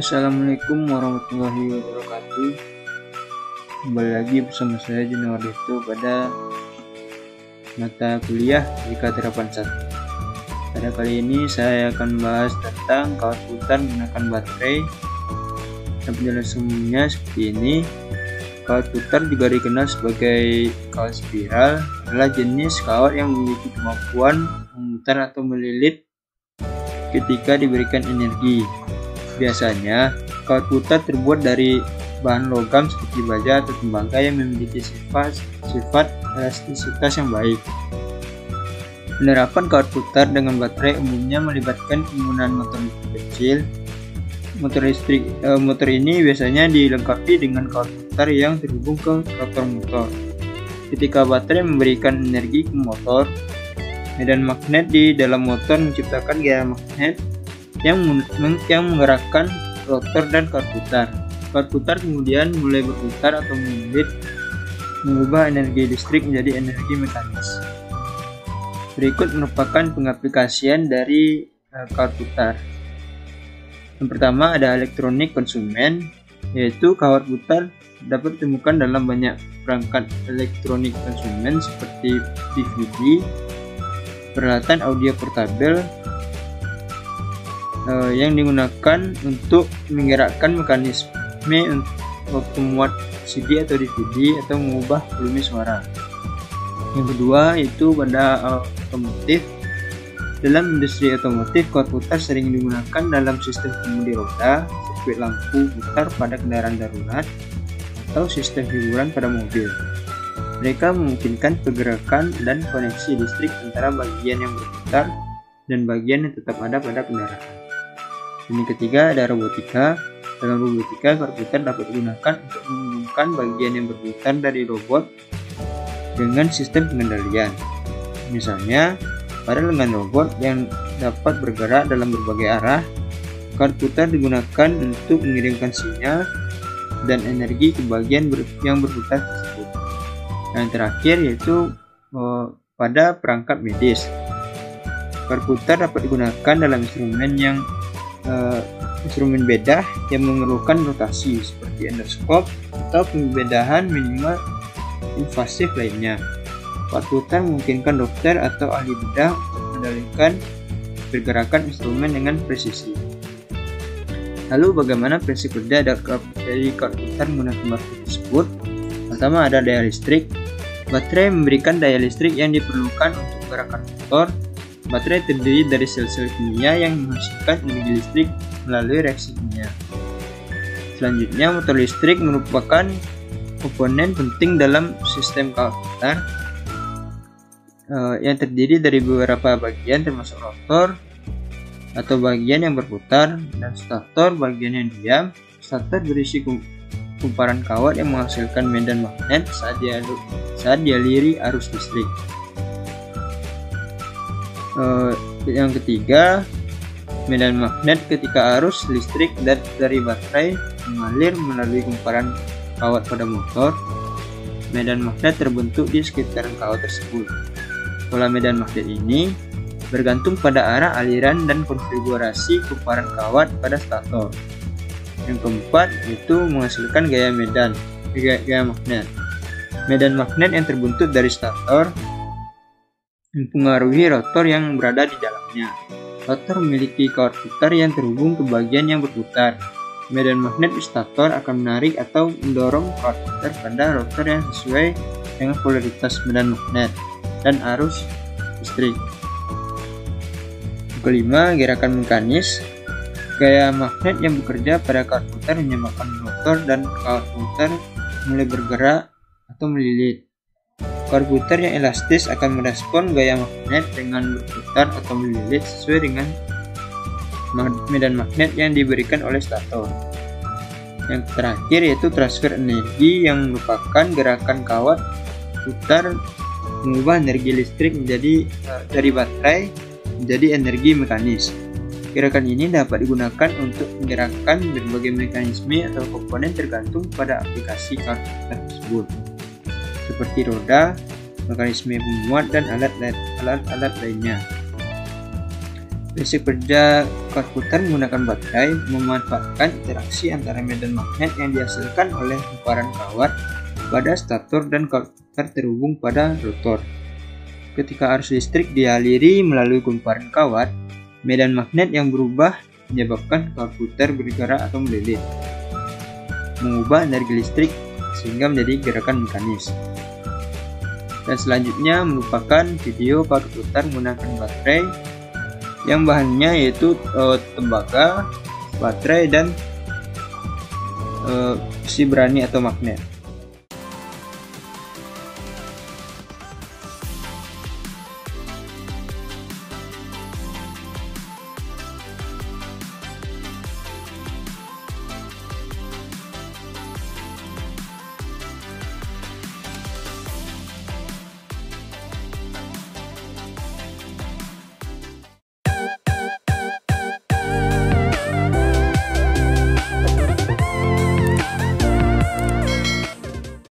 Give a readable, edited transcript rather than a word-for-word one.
Assalamualaikum warahmatullahi wabarakatuh. Kembali lagi bersama saya Junawardito pada mata kuliah Jika Terapan 1. Pada kali ini saya akan membahas tentang kawat putar menggunakan baterai. Dan penjelasannya seperti ini. Kawat putar juga dikenal sebagai kawat spiral, adalah jenis kawat yang memiliki kemampuan memutar atau melilit ketika diberikan energi. Biasanya, kawat putar terbuat dari bahan logam seperti baja atau tembaga yang memiliki sifat elastisitas yang baik. Penerapan kawat putar dengan baterai umumnya melibatkan penggunaan motor listrik kecil. Motor ini biasanya dilengkapi dengan kawat putar yang terhubung ke rotor motor. Ketika baterai memberikan energi ke motor, medan magnet di dalam motor menciptakan gaya magnet yang menggerakkan rotor dan kawat putar. Kawat putar kemudian mulai berputar atau melilit, mengubah energi listrik menjadi energi mekanis. Berikut merupakan pengaplikasian dari kawat putar. Yang pertama ada elektronik konsumen, yaitu kawat putar dapat ditemukan dalam banyak perangkat elektronik konsumen seperti DVD, peralatan audio portabel, yang digunakan untuk menggerakkan mekanisme untuk memuat CD atau DVD atau mengubah volume suara. Yang kedua itu pada otomotif. Dalam industri otomotif, kawat putar sering digunakan dalam sistem kemudi roda, sirkuit lampu putar pada kendaraan darurat, atau sistem hiburan pada mobil. Mereka memungkinkan pergerakan dan koneksi listrik antara bagian yang berputar dan bagian yang tetap ada pada kendaraan. Yang ketiga ada robotika. Dalam robotika, kawat putar dapat digunakan untuk menghubungkan bagian yang berputar dari robot dengan sistem pengendalian. Misalnya, pada lengan robot yang dapat bergerak dalam berbagai arah, kawat putar digunakan untuk mengirimkan sinyal dan energi ke bagian yang berputar tersebut. Yang terakhir yaitu pada perangkat medis. Kawat putar dapat digunakan dalam instrumen bedah yang memerlukan rotasi seperti endoskop atau pembedahan minimal invasif lainnya. Kawat putar memungkinkan dokter atau ahli bedah untuk mengendalikan pergerakan instrumen dengan presisi. Lalu bagaimana prinsip kerja dari kawat putar menggunakan baterai tersebut? Pertama ada daya listrik. Baterai memberikan daya listrik yang diperlukan untuk gerakan motor. Baterai terdiri dari sel-sel kimia yang menghasilkan energi listrik melalui reaksi kimia. Selanjutnya, motor listrik merupakan komponen penting dalam sistem kawat putar yang terdiri dari beberapa bagian termasuk rotor atau bagian yang berputar dan stator bagian yang diam. Stator berisi kumparan kawat yang menghasilkan medan magnet saat dialiri arus listrik. Yang ketiga, medan magnet ketika arus listrik dari baterai mengalir melalui kumparan kawat pada motor. Medan magnet terbentuk di sekitaran kawat tersebut. Pola medan magnet ini bergantung pada arah aliran dan konfigurasi kumparan kawat pada stator. Yang keempat yaitu menghasilkan gaya magnet. Medan magnet yang terbentuk dari stator mempengaruhi rotor yang berada di dalamnya. Rotor memiliki kawat putar yang terhubung ke bagian yang berputar. Medan magnet di stator akan menarik atau mendorong kawat putar pada rotor yang sesuai dengan polaritas medan magnet dan arus listrik. Kelima, gerakan mekanis. Gaya magnet yang bekerja pada kawat putar menyebabkan rotor dan kawat putar mulai bergerak atau melilit. Kawat putar yang elastis akan merespon gaya magnet dengan berputar atau melilit sesuai dengan medan magnet yang diberikan oleh stator. Yang terakhir yaitu transfer energi, yang merupakan gerakan kawat putar mengubah energi listrik dari baterai menjadi energi mekanis. Gerakan ini dapat digunakan untuk menggerakkan berbagai mekanisme atau komponen tergantung pada aplikasi kawat putar tersebut, seperti roda, mekanisme pemuat, dan alat-alat lainnya. Prinsip kerja komputer menggunakan baterai memanfaatkan interaksi antara medan magnet yang dihasilkan oleh hamparan kawat pada stator dan komputer terhubung pada rotor. Ketika arus listrik dialiri melalui kumparan kawat, medan magnet yang berubah menyebabkan komputer bergerak atau melilit, mengubah energi listrik sehingga menjadi gerakan mekanis. Dan selanjutnya merupakan video komputer menggunakan baterai yang bahannya yaitu tembaga, baterai, dan besi berani atau magnet.